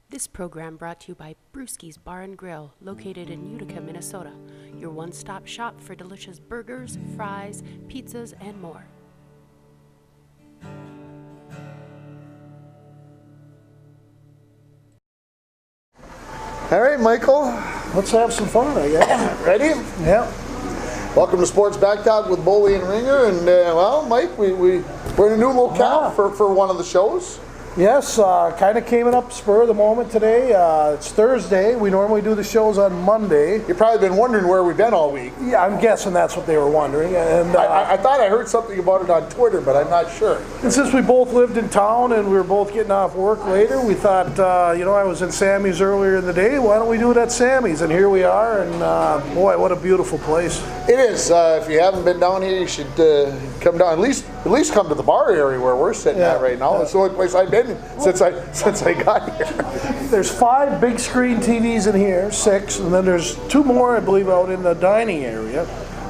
This program brought to you by Brewski's Bar and Grill, located in Utica, Minnesota. Your one-stop shop for delicious burgers, fries, pizzas, and more. All right, Michael. Let's have some fun, I guess. Ready? Yeah. Welcome to Sports Back Talk with Boley and Ringer. And, well, Mike, we're in a new locale for one of the shows. Yes, kind of came up spur of the moment today. It's Thursday. We normally do the shows on Monday. You've probably been wondering where we've been all week. Yeah, I'm guessing that's what they were wondering. And I thought I heard something about it on Twitter, but I'm not sure. and since we both lived in town and we were both getting off work later, we thought, I was in Sammy's earlier in the day. Why don't we do it at Sammy's? And here we are. And boy, what a beautiful place. It is. If you haven't been down here, you should come down. At least come to the bar area where we're sitting at right now. It's the only place I've been since I got here. There's 5 big screen TVs in here, 6, and then there's 2 more, I believe, out in the dining area.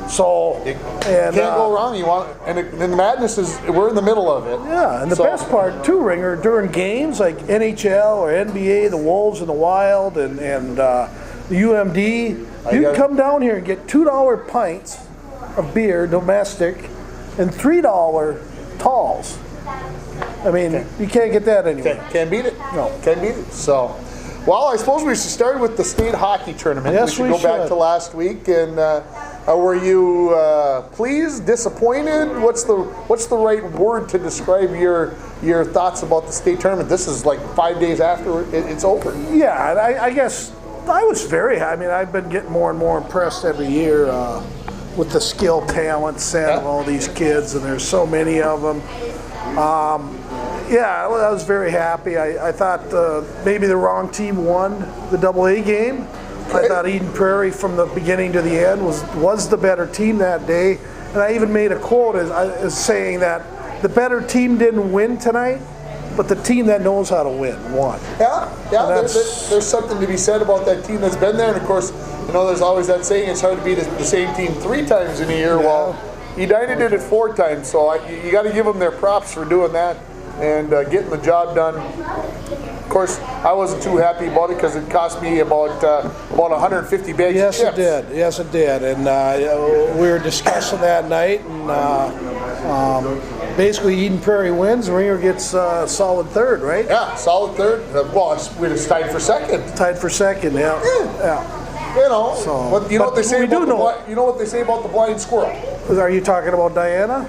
So Can't go wrong. And the madness is we're in the middle of it. Yeah, and the best part too, Ringer, during games like NHL or NBA, the Wolves and the Wild and the UMD, you can come down here and get $2 pints of beer, domestic, and $3 talls. I mean, you can't get that anywhere. Can't beat it. No. Can't beat it. So, well, I suppose we should start with the state hockey tournament. Yes, we should go back to last week. And were you pleased, disappointed? What's the right word to describe your thoughts about the state tournament? This is like 5 days after it's over. Yeah, and I guess I was very happy. I mean, I've been getting more and more impressed every year with the skill, talent set of all these kids, and there's so many of them. I was very happy. I thought maybe the wrong team won the AA game. I thought Eden Prairie from the beginning to the end was the better team that day. And I even made a quote as saying that the better team didn't win tonight, but the team that knows how to win won. Yeah. There's something to be said about that team that's been there. And, of course, there's always that saying, it's hard to beat the same team 3 times in a year. Yeah. Well, Edina did it 4 times, so you got to give them their props for doing that and getting the job done. Of course, I wasn't too happy about it because it cost me about 150 bags of chips. Yes, it did. And we were discussing that night, and basically Eden Prairie wins. Ringer gets solid third, right? Yeah, solid third. Well, we're just tied for second. Tied for second, yeah. You know what they say about the blind squirrel? Are you talking about Diana?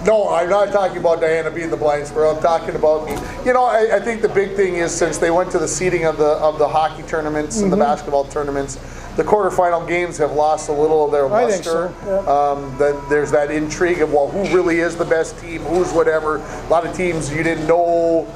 No, I'm not talking about Diana being the blind squirrel. I'm talking about me. I think the big thing is since they went to the seeding of the hockey tournaments and the basketball tournaments, the quarterfinal games have lost a little of their luster. I think so. Yeah. Then there's that intrigue of who really is the best team, who's whatever. A lot of teams you didn't know.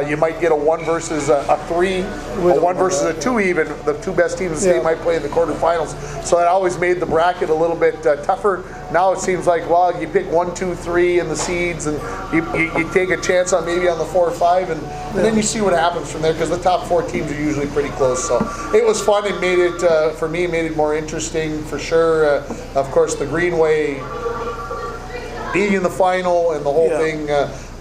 You might get a 1 versus a 3, a 1 versus a 2 even. The 2 best teams in the state might play in the quarterfinals. So that always made the bracket a little bit tougher. Now it seems like, you pick 1, 2, 3 in the seeds, and you take a chance on maybe on the 4 or 5, and then you see what happens from there because the top 4 teams are usually pretty close. So it was fun. It made it, for me, made it more interesting for sure. Of course, the Greenway being in the final and the whole thing,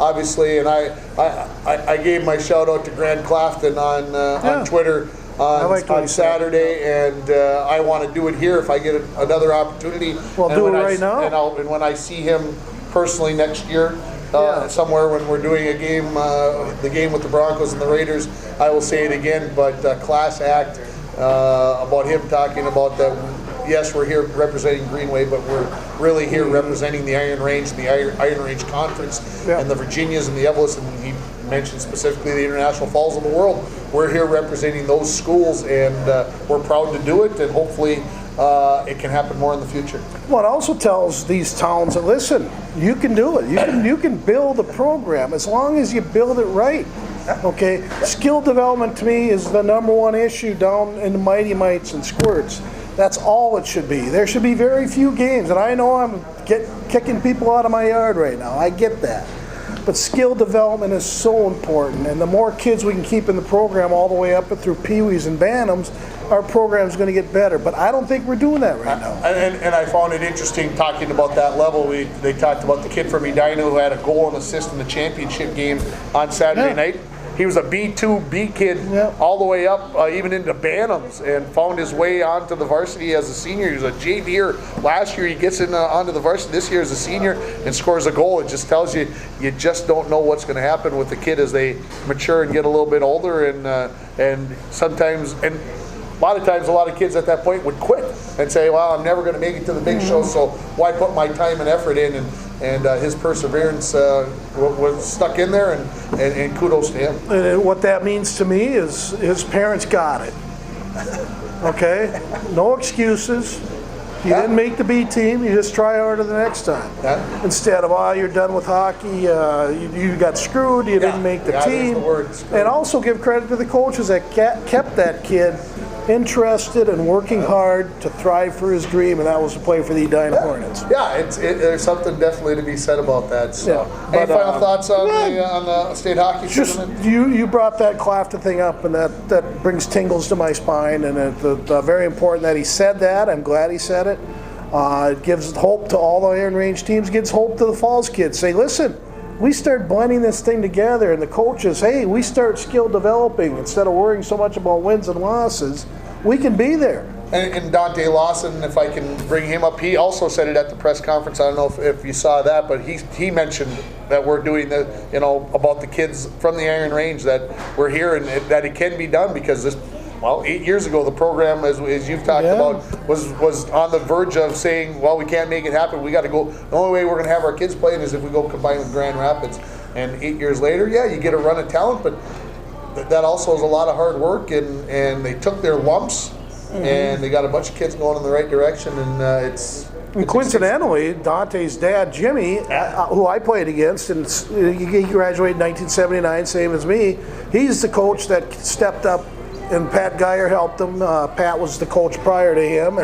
obviously, and I gave my shout out to Grant Clafton on Twitter on Saturday, and I want to do it here if I get another opportunity. Well, do it right now. And when I see him personally next year, somewhere when we're doing a game, the game with the Broncos and the Raiders, I will say it again. But class act about him talking about that. Yes, we're here representing Greenway, but we're really here representing the Iron Range, the Iron Range Conference, and the Virginias and the Evelyn. And he mentioned specifically the International Falls of the World. We're here representing those schools, and we're proud to do it, and hopefully it can happen more in the future. Well, it also tells these towns that, listen, you can do it. You can build a program as long as you build it right. Okay? Skill development to me is the #1 issue down in the Mighty Mites and Squirts. That's all it should be. There should be very few games, and I know I'm kicking people out of my yard right now. I get that. But skill development is so important, and the more kids we can keep in the program all the way up through Pee-wees and Bantams, our program's going to get better. But I don't think we're doing that right now. And I found it interesting talking about that level. They talked about the kid from Edina who had a goal and assist in the championship game on Saturday night. he was a B2 B kid all the way up, even into Bantams, and found his way onto the varsity as a senior. He was a JVer last year. He gets onto the varsity this year as a senior and scores a goal. It just tells you just don't know what's going to happen with the kid as they mature and get a little bit older, and sometimes a lot of times, a lot of kids at that point would quit and say, well, I'm never going to make it to the big show, so why put my time and effort in? And his perseverance was stuck in there, and kudos to him. And what that means to me is his parents got it. Okay? No excuses. You didn't make the B team, you just try harder the next time. Yeah. Instead of, you're done with hockey, you got screwed, you didn't make the team. The word, and also give credit to the coaches that kept that kid interested and working hard to thrive for his dream, and that was to play for the Edina Hornets. Yeah, there's something definitely to be said about that. So, any final thoughts on the state hockey tournament? You brought that Clafton thing up, and that brings tingles to my spine, and it's very important that he said that. I'm glad he said it. It gives hope to all the Iron Range teams, gives hope to the Falls kids. Say, listen, we start blending this thing together, and the coaches, hey, we start skill developing instead of worrying so much about wins and losses, we can be there. And Dante Lawson, if I can bring him up, he also said it at the press conference. I don't know if you saw that, but he mentioned that we're doing about the kids from the Iron Range, that we're here and that it can be done, because 8 years ago, the program, as you've talked about, was on the verge of saying, well, we can't make it happen. We got to go. The only way we're going to have our kids playing is if we go combine with Grand Rapids. And 8 years later, you get a run of talent, but that also is a lot of hard work. And they took their lumps, and they got a bunch of kids going in the right direction. And it's coincidentally, Dante's dad, Jimmy, who I played against, and he graduated in 1979, same as me. He's the coach that stepped up. And Pat Geyer helped him. Pat was the coach prior to him.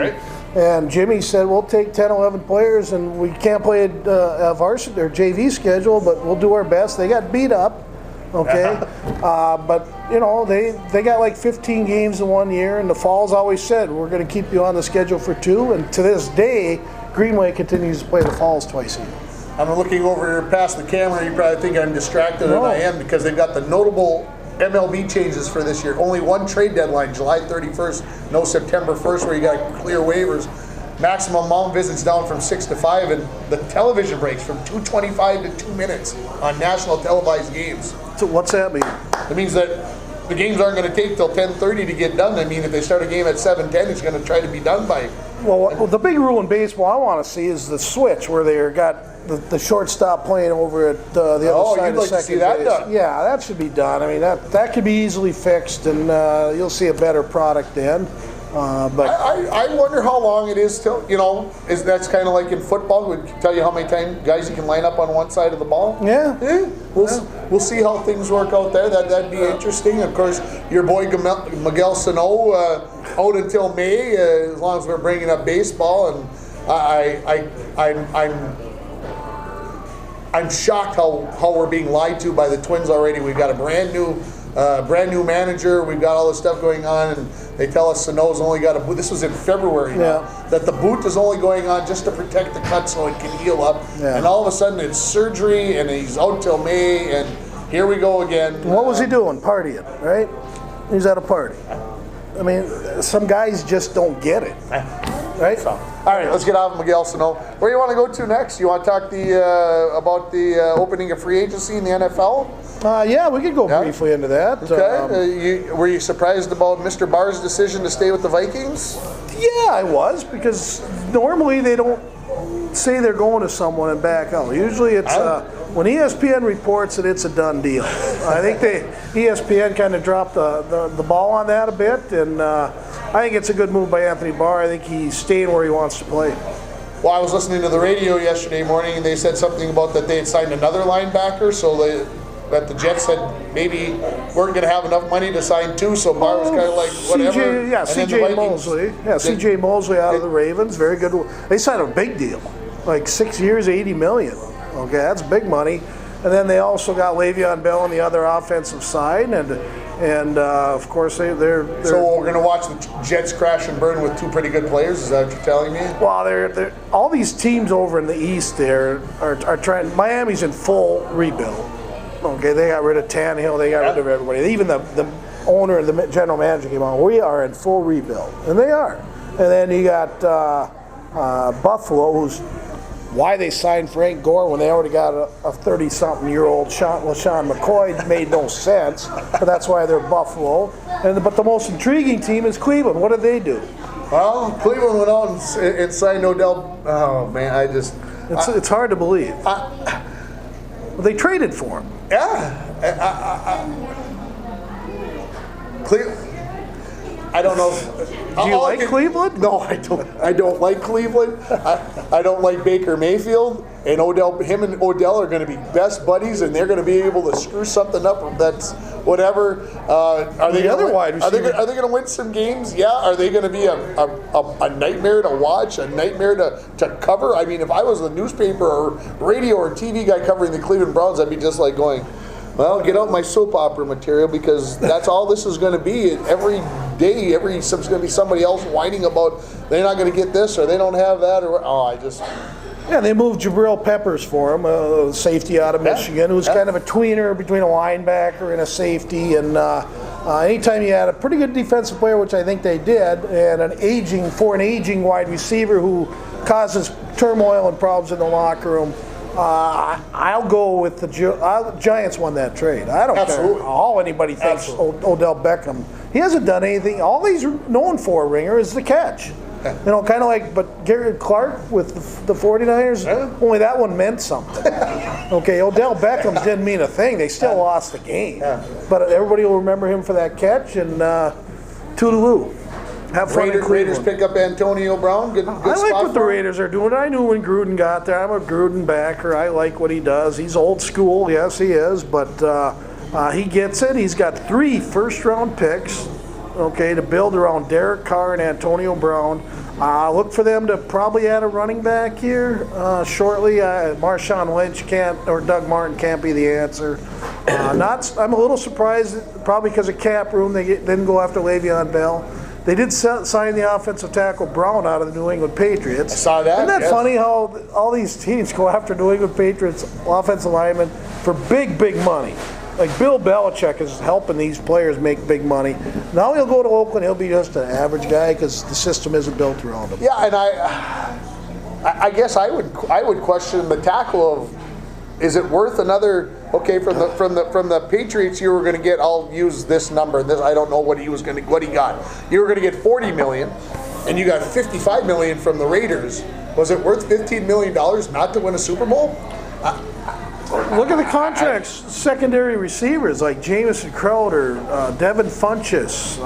And Jimmy said, we'll take 10, 11 players, and we can't play a varsity or JV schedule, but we'll do our best. They got beat up, okay? But, they got like 15 games in 1 year, and the Falls always said, we're going to keep you on the schedule for 2. And to this day, Greenway continues to play the Falls twice a year. I'm looking over past the camera. You probably think I'm distracted, and I am, because they've got the notable MLB changes for this year. Only one trade deadline, July 31st, no September 1st, where you got to clear waivers. Maximum mound visits down from 6 to 5, and the television breaks from 2:25 to 2 minutes on national televised games. So what's that mean? It means that the games aren't going to take till 10:30 to get done. I mean, if they start a game at 7:10, it's going to try to be done by. Well, the big rule in baseball I want to see is the switch, where they got the shortstop playing over at the other side of second base. Oh, you'd like to see that done? Yeah, that should be done. I mean, that could be easily fixed, and you'll see a better product then. But I wonder how long it is till, that's kind of like in football. Would tell you how many guys you can line up on one side of the ball. Yeah. We'll see how things work out there. That'd be interesting. Of course, your boy Miguel Sano out until May, as long as we're bringing up baseball. And I'm shocked how we're being lied to by the Twins already. We've got a brand new manager. We've got all this stuff going on, and they tell us Sano's only got a boot. This was in February now, that the boot is only going on just to protect the cut so it can heal up. And all of a sudden it's surgery, and he's out till May, and here we go again. What was he doing? Partying, right? He's at a party. I mean, some guys just don't get it. Right? So, all right, let's get off of Miguel Sano. Where do you want to go to next? You want to talk about the opening of free agency in the NFL? Yeah, we could go briefly into that. Okay. Were you surprised about Mr. Barr's decision to stay with the Vikings? Yeah, I was, because normally they don't say they're going to someone and back out. Usually it's when ESPN reports it, it's a done deal. I think ESPN kind of dropped the ball on that a bit, and I think it's a good move by Anthony Barr. I think he's staying where he wants to play. Well, I was listening to the radio yesterday morning, and they said something about that they had signed another linebacker, so that the Jets said maybe weren't going to have enough money to sign two, so Barr was kind of like, whatever. CJ Mosley. Yeah, CJ Mosley out of the Ravens, very good. They signed a big deal, like 6 years, $80 million. Okay, that's big money. And then they also got Le'Veon Bell on the other offensive side, and of course they're. So we're going to watch the Jets crash and burn with two pretty good players. Is that what you're telling me? Well, they're all these teams over in the East there are trying. Miami's in full rebuild. Okay, they got rid of Tannehill. They got rid of everybody. Even the owner and the general manager came on. We are in full rebuild, and they are. And then you got Buffalo, who's why they signed Frank Gore when they already got a 30-something-year-old LaShawn McCoy made no sense. But that's why they're Buffalo. But the most intriguing team is Cleveland. What did they do? Well, Cleveland went out and signed Odell. Oh man, It's hard to believe. They traded for him. Yeah. I don't know. Do you like Cleveland? No, I don't. I don't like Cleveland. I don't like Baker Mayfield and Odell. Him and Odell are going to be best buddies, and they're going to be able to screw something up. That's whatever. Are they other wide receiver? Are they going to win some games? Yeah. Are they going to be a nightmare to watch? A nightmare to cover? I mean, if I was the newspaper or radio or TV guy covering the Cleveland Browns, I'd be just like going, well, get out my soap opera material, because that's all this is going to be. And every day, there's going to be somebody else whining about they're not going to get this or they don't have that. Yeah, they moved Jabril Peppers for him, a safety out of Michigan, who's kind of a tweener between a linebacker and a safety. And anytime you had a pretty good defensive player, which I think they did, and an aging wide receiver who causes turmoil and problems in the locker room, I'll go with the Giants won that trade. I don't care how anybody thinks Odell Beckham. He hasn't done anything. All he's known for, Ringer, is the catch. You know, kind of like, but Garrett Clark with the 49ers, only that one meant something. Okay, Odell Beckham didn't mean a thing. They still lost the game. But everybody will remember him for that catch, and toodaloo. Have fun. Raiders pick up Antonio Brown. Good I like spot what the for him. Raiders are doing. I knew when Gruden got there. I'm a Gruden backer. I like what he does. He's old school. Yes, he is. But he gets it. He's got 3 first-round picks, okay, to build around Derek Carr and Antonio Brown. Look for them to probably add a running back here shortly. Marshawn Lynch or Doug Martin can't be the answer. I'm a little surprised, probably because of cap room, they didn't go after Le'Veon Bell. They did sign the offensive tackle Brown out of the New England Patriots. I saw that. Isn't that funny how all these teams go after New England Patriots offensive linemen for big money? Like Bill Belichick is helping these players make big money. Now he'll go to Oakland, he'll be just an average guy because the system isn't built around him. Yeah, and I guess I would question the tackle of, is it worth another? Okay, from the Patriots, you were going to get. I'll use this number. This I don't know what he got. You were going to get $40 million, and you got $55 million from the Raiders. Was it worth $15 million not to win a Super Bowl? Look at the contracts. Secondary receivers like Jamison Crowder, Devin Funchess.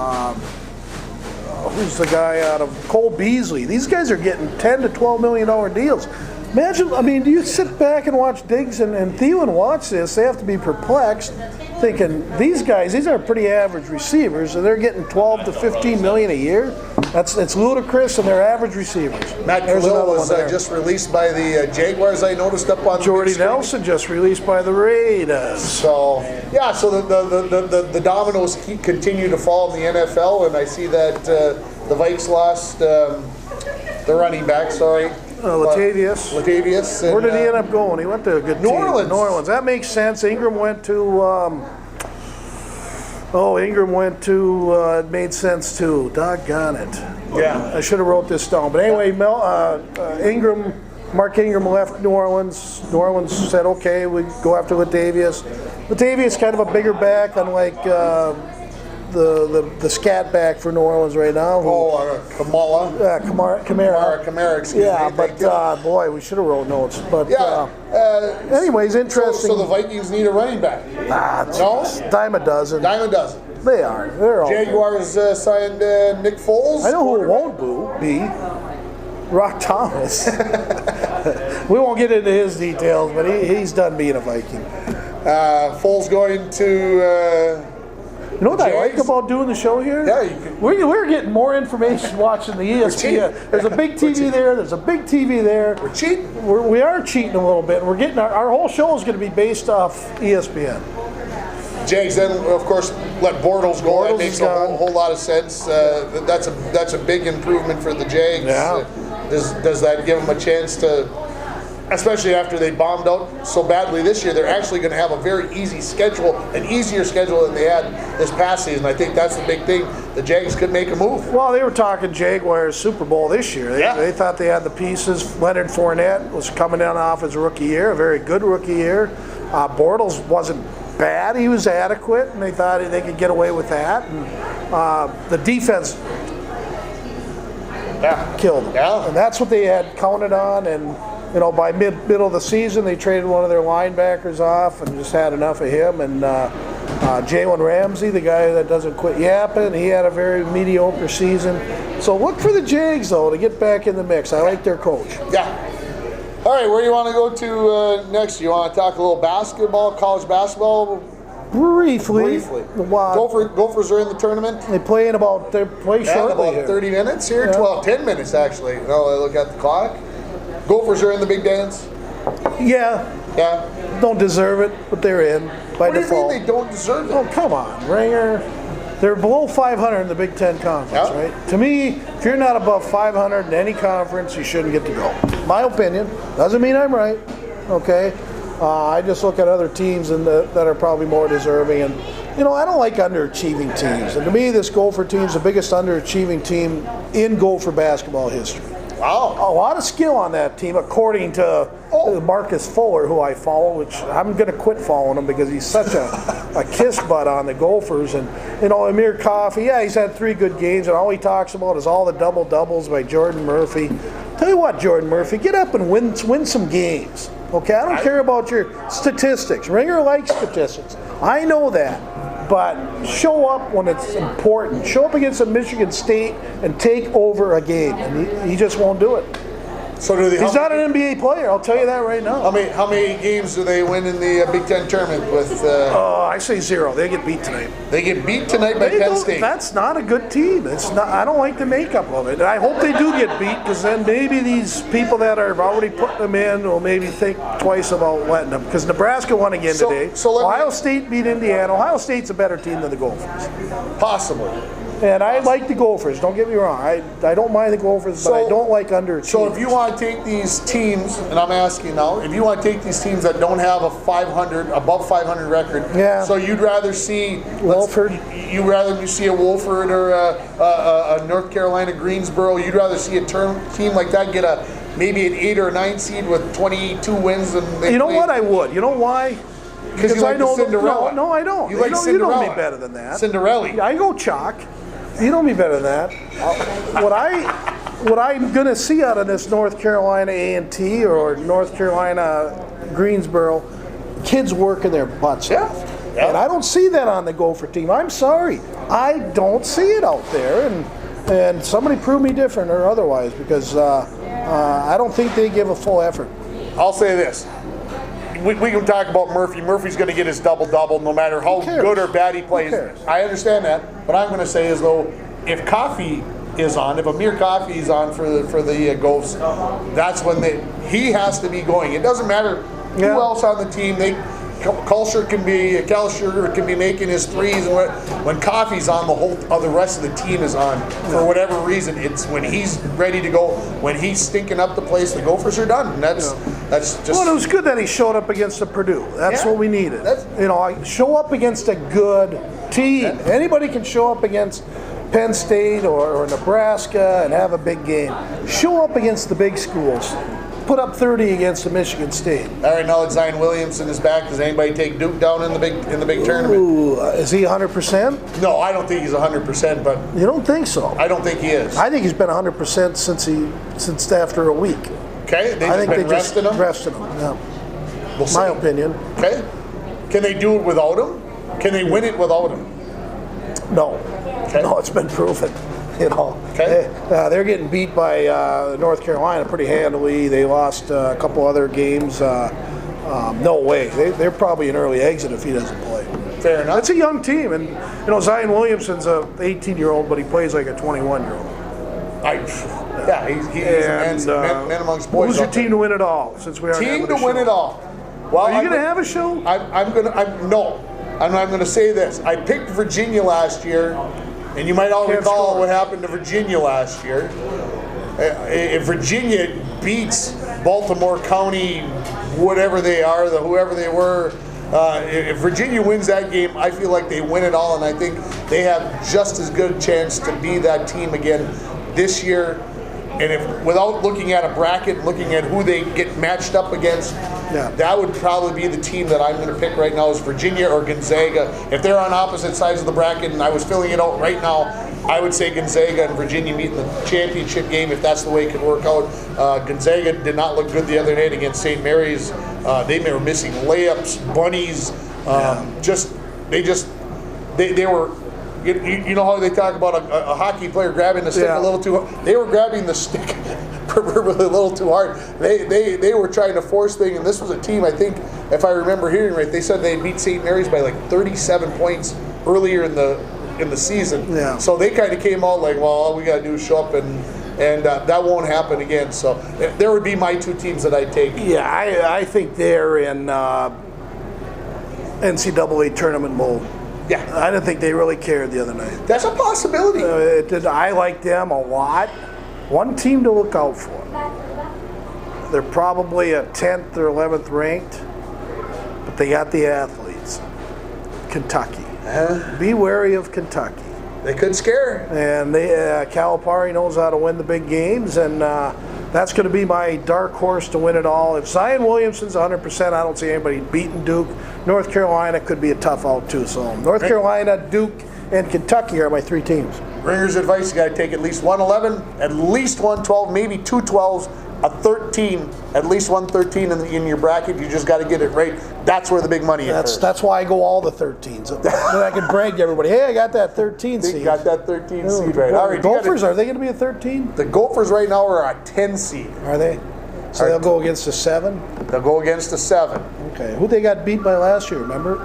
Who's the guy out of Cole Beasley? These guys are getting $10 to $12 million deals. Imagine, I mean, do you sit back and watch Diggs and Thielen watch this? They have to be perplexed, thinking these guys, these are pretty average receivers, and they're getting 12 to 15 million a year. It's ludicrous, and they're average receivers. Matt Khalil was just released by the Jaguars. I noticed up on Jordy Nelson just released by the Raiders. So yeah, so the dominoes continue to fall in the NFL, and I see that the Vikes lost the running back. Sorry. Latavius. And, where did he end up going? He went to a good New team. Orleans. New Orleans. That makes sense. Ingram went to. It made sense too. Doggone it. Yeah. I should have wrote this down. But anyway, Mark Ingram left New Orleans. New Orleans said, okay, we go after Latavius. Latavius kind of a bigger back, unlike the scat back for New Orleans right now. Kamara. Kamara, excuse me. Yeah, but boy, we should have wrote notes. But anyways, interesting. So the Vikings need a running back. No? Dime a dozen. They are. They're all Jaguars signed Nick Foles. I know who it won't be. Rock Thomas. We won't get into his details, but he's done being a Viking. Foles going to... You know what I like about doing the show here? Yeah, we're getting more information watching the ESPN. There's a big TV there. There's a big TV there. We're cheating. We are cheating a little bit. We're getting our whole show is going to be based off ESPN. Jags, then of course let Bortles go. That makes a whole lot of sense. That's a big improvement for the Jags. Yeah. Does that give them a chance to? especially after they bombed out so badly this year, they're actually going to have a very easy schedule, an easier schedule than they had this past season. I think that's the big thing. The Jags could make a move. Well, they were talking Jaguars Super Bowl this year. They thought they had the pieces. Leonard Fournette was coming down off his rookie year, a very good rookie year. Bortles wasn't bad. He was adequate, and they thought they could get away with that. And the defense killed them. Yeah. And that's what they had counted on. And by middle of the season, they traded one of their linebackers off and just had enough of him. And Jalen Ramsey, the guy that doesn't quit yapping, he had a very mediocre season. So look for the Jags, though, to get back in the mix. I like their coach. Yeah. All right, where do you want to go to next? You want to talk a little basketball, college basketball? Briefly. Gophers are in the tournament. They play shortly about here. 30 minutes here. Yeah. 10 minutes actually. No, I look at the clock. Gophers are in the big dance. Yeah. Yeah. Don't deserve it, but they're in by What do you default. mean they don't deserve it? Oh, come on, Ringer. They're below 500 in the Big Ten Conference, Yeah. right? To me, if you're not above 500 in any conference, you shouldn't get to go. My opinion. Doesn't mean I'm right, okay? I just look at other teams that are probably more deserving. And, I don't like underachieving teams. And to me, this Gopher team is the biggest underachieving team in Gopher basketball history. Wow. A lot of skill on that team, according to Marcus Fuller, who I follow, which I'm going to quit following him because he's such a kiss butt on the Gophers. And, Amir Coffey, he's had 3 good games, and all he talks about is all the double-doubles by Jordan Murphy. Tell you what, Jordan Murphy, get up and win some games. Okay, I don't care about your statistics. Ringer likes statistics. I know that. But show up when it's important. Show up against a Michigan State and take over a game. And he just won't do it. So he's not an NBA player, I'll tell you that right now. How many games do they win in the Big Ten tournament with? I say 0. They get beat tonight. They get beat tonight by Penn State. That's not a good team. It's not. I don't like the makeup of it. And I hope they do get beat, because then maybe these people that are already putting them in will maybe think twice about letting them. Because Nebraska won again today. Ohio State beat Indiana. Ohio State's a better team than the Gophers. Possibly. And I like the Gophers, don't get me wrong. I don't mind the Gophers, but I don't like underachievers. So if you want to take these teams, and I'm asking now, if you want to take these teams that don't have a above 500 record, so you'd rather see Wolford? You'd rather see a Wolford or a North Carolina Greensboro, you'd rather see a team like that get maybe an 8 or a 9 seed with 22 wins. You know what, I would. You know why? Because you like I know Cinderella. No, I don't. You like Cinderella. You know me better than that. Cinderella. I go chalk. You know me better than that. What I'm going to see out of this North Carolina A&T or North Carolina Greensboro, kids working their butts off. Yeah. And I don't see that on the Gopher team. I'm sorry. I don't see it out there. And somebody prove me different or otherwise, because I don't think they give a full effort. I'll say this. We can talk about Murphy. Murphy's going to get his double-double no matter how good or bad he plays. I understand that. What I'm going to say is, though, if Coffey is on, if Amir Coffey is on for the Gophers, that's when he has to be going. It doesn't matter who else on the team. Kalsher can be making his threes, and when Coffey's on, the rest of the team is on. For whatever reason, it's when he's ready to go, when he's stinking up the place, the Gophers are done. And that's just. Well, it was good that he showed up against the Purdue. That's what we needed. Show up against a good team. Anybody can show up against Penn State or Nebraska and have a big game. Show up against the big schools. Put up 30 against the Michigan State. All right, now that Zion Williamson is back, does anybody take Duke down in the big tournament? Ooh, is he 100%? No, I don't think he's 100%, but you don't think so? I don't think he is. I think he's been 100% since after a week. Okay, I think been they just rested him. Yeah. My opinion. Okay, can they do it without him? Can they win it without him? No. Okay. No, it's been proven. Okay. They're getting beat by North Carolina pretty handily. They lost a couple other games. No way. They're probably an early exit if he doesn't play. Fair enough. It's a young team, and Zion Williamson's a 18-year-old, but he plays like a 21-year-old. He's a man amongst boys. Who's your team to win it all? Since we are team to win it all. Well, are you going to have a show? No. I'm going to say this. I picked Virginia last year. And you might all recall what happened to Virginia last year. If Virginia beats Baltimore County, whatever they are, whoever they were. If Virginia wins that game, I feel like they win it all, and I think they have just as good a chance to be that team again this year. And if, without looking at a bracket, looking at who they get matched up against, that would probably be the team that I'm going to pick right now is Virginia or Gonzaga. If they're on opposite sides of the bracket and I was filling it out right now, I would say Gonzaga and Virginia meet in the championship game if that's the way it could work out. Gonzaga did not look good the other night against St. Mary's. They were missing layups, bunnies. They were. You know how they talk about a hockey player grabbing the stick a little too hard? They were grabbing the stick proverbially a little too hard. They were trying to force things, and this was a team, I think, if I remember hearing right, they said they beat St. Mary's by like 37 points earlier in the season. Yeah. So they kind of came out like, well, all we got to do is show up, and that won't happen again. So there would be my two teams that I'd take. Yeah, I think they're in NCAA tournament mode. Yeah. I didn't think they really cared the other night. That's a possibility. I like them a lot. One team to look out for. They're probably a 10th or 11th ranked, but they got the athletes. Kentucky. Be wary of Kentucky. They could scare. And Calipari knows how to win the big games, and that's going to be my dark horse to win it all. If Zion Williamson's 100%, I don't see anybody beating Duke. North Carolina could be a tough out too. So North Carolina, Duke, and Kentucky are my three teams. Ringer's advice, you got to take at least 111, at least 112, maybe two 12s, a 13, at least 113 in your bracket. You just got to get it right. That's where the big money is. That's why I go all the 13s. Then I can brag to everybody, hey, I got that 13 seed. You got that 13 seed right. All right, Gophers, are they going to be a 13? The Gophers right now are a 10 seed. Are they? So they'll go against a 7? They'll go against a 7. Okay. Who they got beat by last year, remember?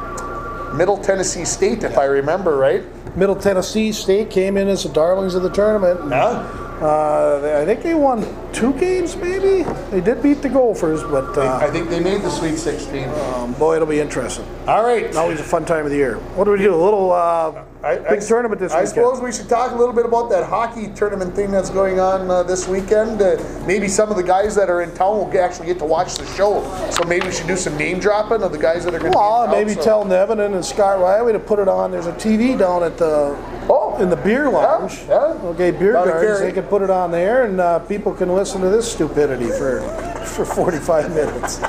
Middle Tennessee State, if I remember right. Middle Tennessee State came in as the darlings of the tournament. Yeah. I think they won 2 games, maybe. They did beat the Gophers, but I think they made the Sweet 16. Boy, it'll be interesting. All right. Always a fun time of the year. What do we do? A little big tournament this weekend. I suppose we should talk a little bit about that hockey tournament thing that's going on this weekend. Maybe some of the guys that are in town will actually get to watch the show. So maybe we should do some name dropping of the guys that are going to be in town. Maybe tell Nevin and Scott Riley to put it on. There's a TV down at in the beer lounge. Okay, beer gardens. They can put it on there, and people can listen to this stupidity for 45 minutes.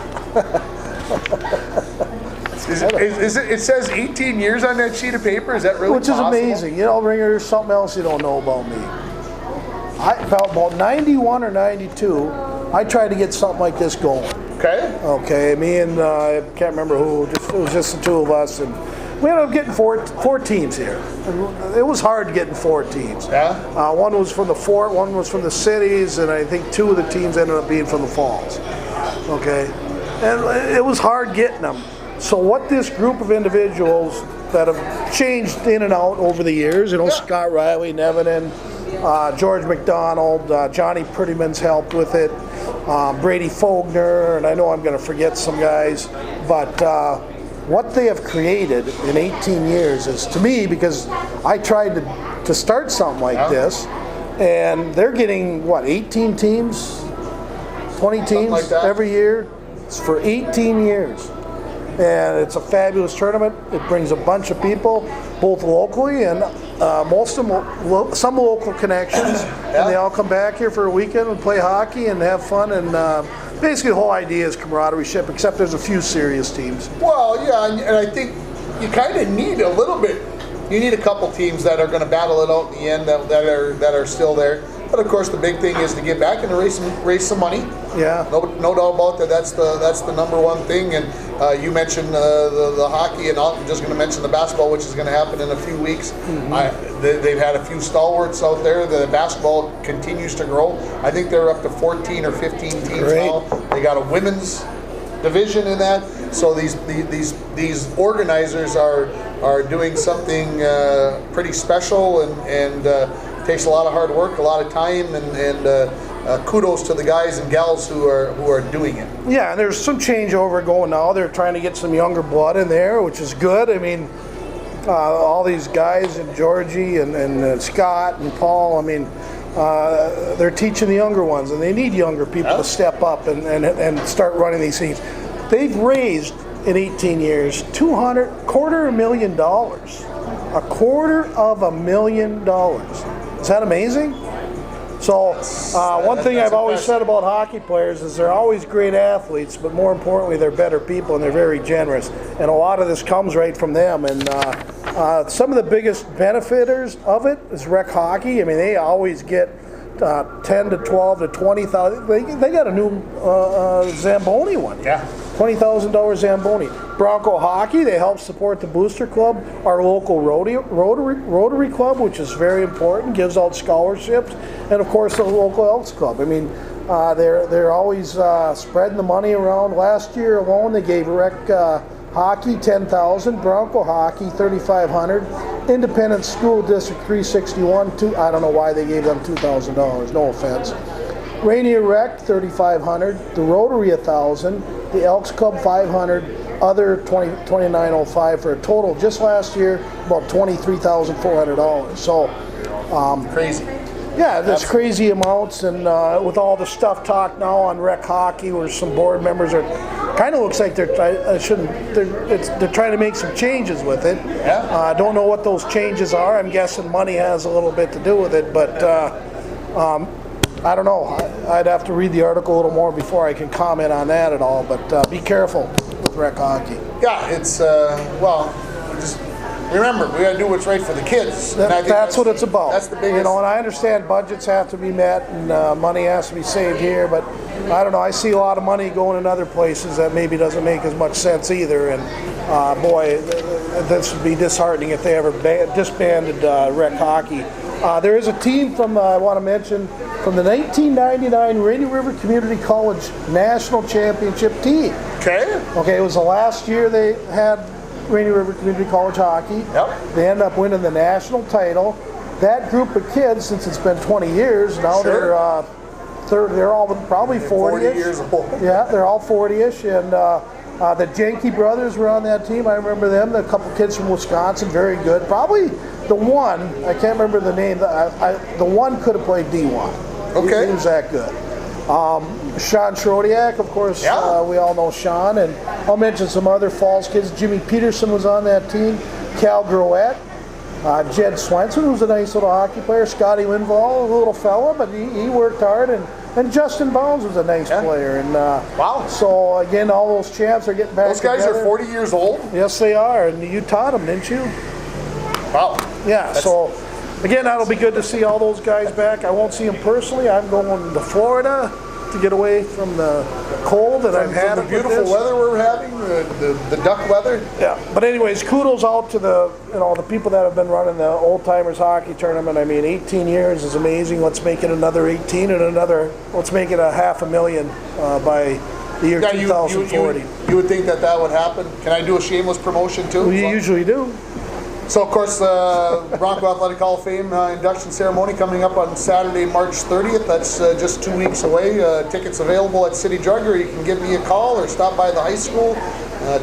It says 18 years on that sheet of paper. Is that really possible? Which is amazing. You know, Ringer, there's something else you don't know about me. I felt about 91 or 92, I tried to get something like this going. Okay, me and I can't remember who. It was just the two of us, and we ended up getting four teams here. It was hard getting 4 teams. Yeah. One was from the fort, one was from the cities, and I think 2 of the teams ended up being from the falls. Okay, and it was hard getting them. So what this group of individuals that have changed in and out over the years, you know, Scott Riley, Nevin, George McDonald, Johnny Prettyman's helped with it, Brady Fogner, and I know I'm going to forget some guys, but what they have created in 18 years is, to me, because I tried to start something like this, and they're getting, 18 teams, 20 teams like every year? It's for 18 years. And it's a fabulous tournament. It brings a bunch of people, both locally and most of them, some local connections, and they all come back here for a weekend and play hockey and have fun. And basically, the whole idea is camaraderie, except there's a few serious teams. Well, yeah, and I think you kind of need a little bit. You need a couple teams that are going to battle it out in the end that are still there. But of course, the big thing is to get back and raise some money. Yeah. No doubt about that. That's the number one thing. And you mentioned the hockey, and I'm just going to mention the basketball, which is going to happen in a few weeks. Mm-hmm. They've had a few stalwarts out there. The basketball continues to grow. I think they're up to 14 or 15 teams now. They got a women's division in that. So these organizers are doing something pretty special, and takes a lot of hard work, a lot of time, and kudos to the guys and gals who are doing it. Yeah, and there's some changeover going now. They're trying to get some younger blood in there, which is good. I mean, all these guys, and Georgie and Scott and Paul, I mean, they're teaching the younger ones, and they need younger people to step up and start running these things. They've raised in 18 years $250,000. $250,000. Is that amazing? So one thing I've always said about hockey players is they're always great athletes, but more importantly, they're better people and they're very generous. And a lot of this comes right from them. And some of the biggest benefiters of it is rec hockey. I mean, they always get 10 to 12 to 20,000. They got a new Zamboni one. Yeah. $20,000 Zamboni. Bronco Hockey, they help support the Booster Club, our local Rotary Club, which is very important, gives out scholarships, and of course the local Elks Club. I mean, they're always spreading the money around. Last year alone, they gave Rec Hockey $10,000, Bronco Hockey $3,500, Independent School District 361. I don't know why they gave them $2,000. No offense. Rainier Rec $3,500, the Rotary $1,000, the Elks Club $500, other $2,905 for a total just last year about $23,400. So Crazy. yeah, there's crazy amounts, and with all the stuff talked now on rec hockey, where some board members are kind of looks like they're trying to make some changes with it. Yeah. I don't know what those changes are. I'm guessing money has a little bit to do with it, but I don't know. I'd have to read the article a little more before I can comment on that at all. But be careful with rec hockey. Yeah, it's well, just remember we got to do what's right for the kids. And I think That's what it's about. That's the biggest. You know, and I understand budgets have to be met and money has to be saved here, but I don't know. I see a lot of money going in other places that maybe doesn't make as much sense either. And boy, this would be disheartening if they ever disbanded rec hockey. There is a team from I want to mention from the 1999 Rainy River Community College National Championship team. Okay. Okay, it was the last year they had Rainy River Community College hockey. Yep. They ended up winning the national title. That group of kids, since it's been 20 years, now Sure. they're all probably 40-ish. 40 years old. Yeah, they're all 40-ish, and the Jenke brothers were on that team. I remember them. A couple kids from Wisconsin, very good. Probably the one, I can't remember the name. The one could have played D1. Okay. He was that good. Sean Shrodiak, of course, Yeah. we all know Sean, and I'll mention some other Falls kids. Jimmy Peterson was on that team, Cal Groet, Jed Swenson, who's a nice little hockey player, Scotty Winvall, a little fella, but he worked hard, and Justin Bounds was a nice player. And Wow. So again, all those champs are getting back Those guys together. are 40 years old. Yes, they are, and you taught them, didn't you? Wow. Yeah, so again, that'll be good to see all those guys back. I won't see them personally. I'm going to Florida to get away from the cold that I've had. From the beautiful weather we're having, the duck weather. Yeah, but anyways, kudos out to the people that have been running the Old Timers Hockey Tournament. I mean, 18 years is amazing. Let's make it another 18 and let's make it a $500,000 by the year 2040. You would think that would happen. Can I do a shameless promotion too? We usually do. So, of course, Bronco Athletic Hall of Fame induction ceremony coming up on Saturday, March 30th. That's just 2 weeks away. Tickets available at City Drug, or you can give me a call or stop by the high school.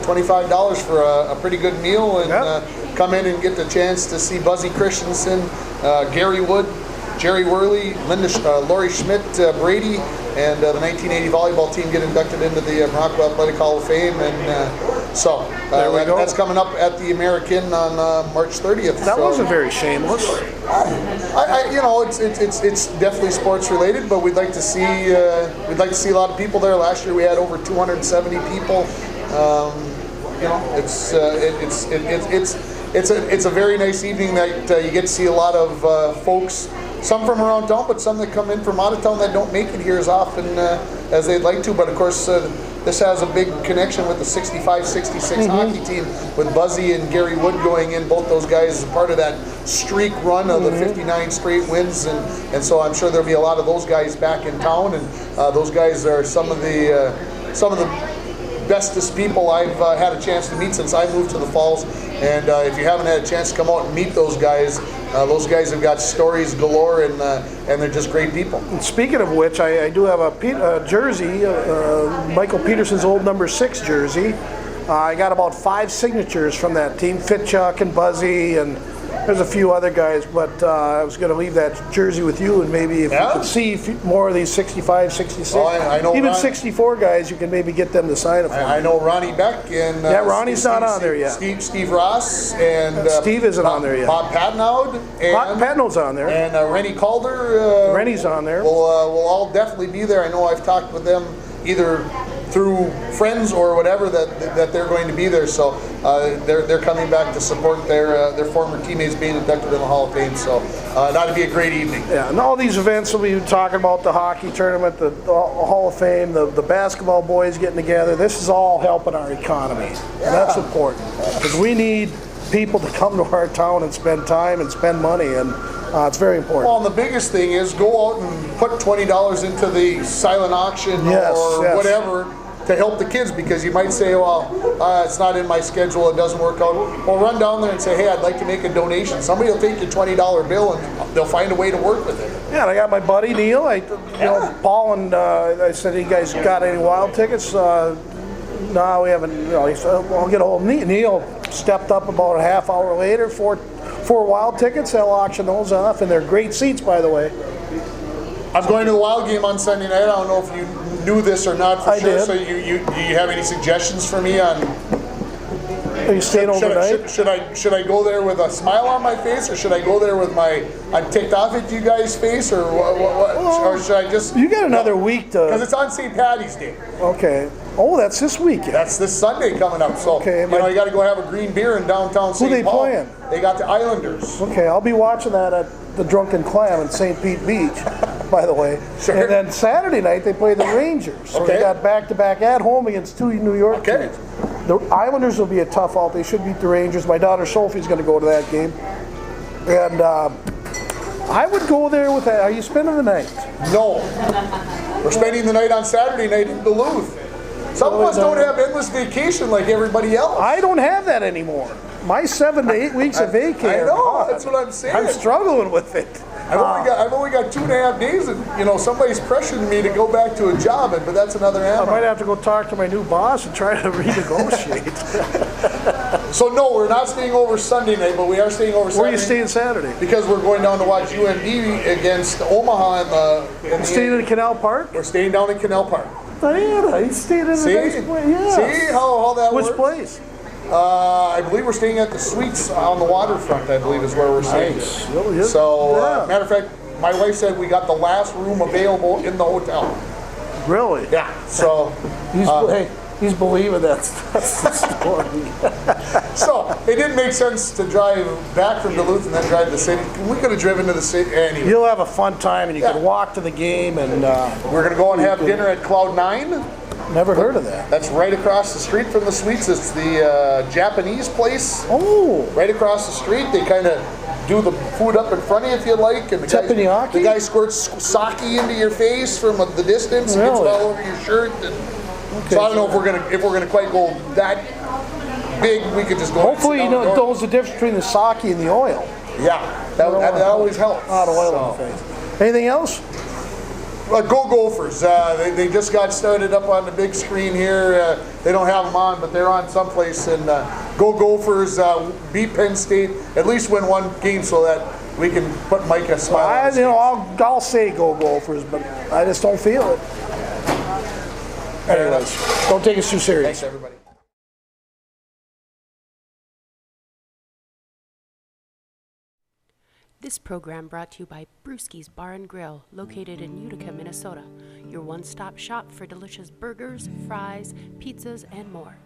$25 for a pretty good meal, and come in and get the chance to see Buzzy Christensen, Gary Wood, Jerry Worley, Lori Schmidt, Brady, and the 1980 volleyball team get inducted into the Bronco Athletic Hall of Fame. And so that's coming up at the American on March 30th. That wasn't very shameless. It's definitely sports related, but we'd like to see a lot of people there. Last year we had over 270 people. It's a very nice evening that you get to see a lot of folks. Some from around town, but some that come in from out of town that don't make it here as often as they'd like to. But of course, this has a big connection with the 65-66 hockey team, with Buzzy and Gary Wood going in. Both those guys as part of that streak run of the 59 straight wins, and so I'm sure there'll be a lot of those guys back in town. And those guys are some of the bestest people I've had a chance to meet since I moved to the Falls. And if you haven't had a chance to come out and meet those guys have got stories galore, and they're just great people. And speaking of which, I do have a jersey, Michael Peterson's old number 6 jersey. I got about 5 signatures from that team, Fitchuck and Buzzy and there's a few other guys, but I was going to leave that jersey with you, and maybe if you could see more of these 65, 66, I know even Ron, 64 guys, you can maybe get them to sign it for I know Ronnie Beck and Ronnie's not on there yet. Steve Ross and Steve isn't on there yet. Bob Patnaud and Patnaud's on there. And Rennie Calder. Rennie's on there. Will all definitely be there. I know I've talked with them either through friends or whatever that they're going to be there. So they're coming back to support their former teammates being inducted in the Hall of Fame. So that'd be a great evening. Yeah, and all these events we'll be talking about, the hockey tournament, the Hall of Fame, the basketball boys getting together. This is all helping our economy. And that's important because we need people to come to our town and spend time and spend money, and it's very important. Well, and the biggest thing is go out and put $20 into the silent auction or whatever to help the kids, because you might say, well, it's not in my schedule, it doesn't work out. Well, run down there and say, hey, I'd like to make a donation. Somebody will take your $20 bill and they'll find a way to work with it. Yeah, and I got my buddy Neil. Paul and I said, you guys got any wild tickets? No, we haven't. He said, well, I'll get a hold of Neil. Neil stepped up about a half hour later, four wild tickets. They'll auction those off, and they're great seats, by the way. I'm going to the Wild game on Sunday night. I don't know if you knew this or not for sure. Did. So do you have any suggestions for me on? Are you staying overnight? Should I go there with a smile on my face, or should I go there with I'm ticked off at you guys' face, or what? Or should I just? You got another week to. Because it's on St. Patty's Day. Okay. Oh, that's this weekend. That's this Sunday coming up. So you got to go have a green beer in downtown St. Paul. Who they playing? They got the Islanders. Okay, I'll be watching that at the Drunken Clam in St. Pete Beach, by the way. Sure. And then Saturday night they play the Rangers. So they got back-to-back at home against two New York teams. The Islanders will be a tough out. They should beat the Rangers. My daughter Sophie's going to go to that game. And I would go there with that. Are you spending the night? No. We're spending the night on Saturday night in Duluth. Some of us don't have endless vacation like everybody else. I don't have that anymore. My 7 to 8 weeks of vacation. I know, that's what I'm saying. I'm struggling with it. I've only got 2.5 days, and somebody's pressuring me to go back to a job, but that's another animal. I might have to go talk to my new boss and try to renegotiate. So no, we're not staying over Sunday night, but we are staying over Saturday. Where are you staying Saturday? Because we're going down to watch UND against Omaha in the staying in Canal Park? We're staying down in Canal Park. Diana, he's staying in a nice place. Yeah. See how that works? Which place? I believe we're staying at the Suites on the waterfront, I believe is where we're staying. Nice. So, matter of fact, my wife said we got the last room available in the hotel. Really? Yeah. So, he's believing that's the story. So, it didn't make sense to drive back from Duluth and then drive to the city. We could have driven to the city anyway. You'll have a fun time, and you can walk to the game. And we're going to go and have dinner at Cloud 9. Never heard of that. That's right across the street from the Suites. It's the Japanese place. Oh. Right across the street. They kind of do the food up in front of you if you like. And the guy squirts sake into your face from the distance. Really? Gets it all over your shirt. So I don't know if we're gonna quite go that big. We could just go. Hopefully, you knows the difference between the sake and the oil. Yeah, that always helps. A lot of oil in the face. Anything else? Go Gophers. They just got started up on the big screen here. They don't have them on, but they're on someplace. And go Gophers, beat Penn State, at least win one game so that we can put Mike a smile on his face. I'll say go Gophers, but I just don't feel it. Anyways, don't take us too serious. Thanks, everybody. This program brought to you by Brewski's Bar and Grill, located in Utica, Minnesota. Your one-stop shop for delicious burgers, fries, pizzas, and more.